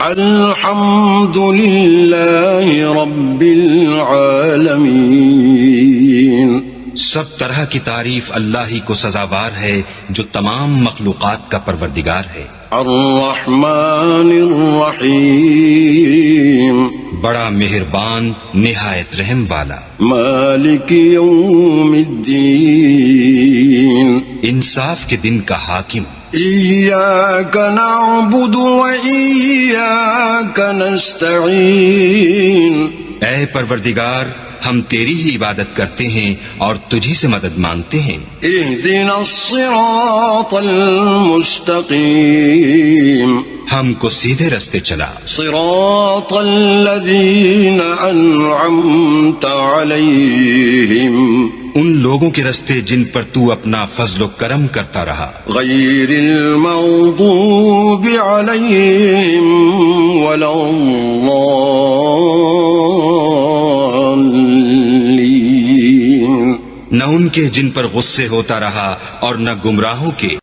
الحمد للہ رب العالمین. سب طرح کی تعریف اللہ ہی کو سزاوار ہے جو تمام مخلوقات کا پروردگار ہے. الرحمن الرحیم. بڑا مہربان نہایت رحم والا. مالک یوم الدین. انصاف کے دن کا حاکم. ایاک نعبد و ایاک نستعین. اے پروردگار ہم تیری ہی عبادت کرتے ہیں اور تجھی سے مدد مانگتے ہیں. اہدنا الصراط المستقیم. ہم کو سیدھے رستے چلا. صراط الذین انعمت علیہم. ان لوگوں کے رستے جن پر تو اپنا فضل و کرم کرتا رہا. غیر المغضوب علیہم ولا الضالین. نہ ان کے جن پر غصے ہوتا رہا اور نہ گمراہوں کے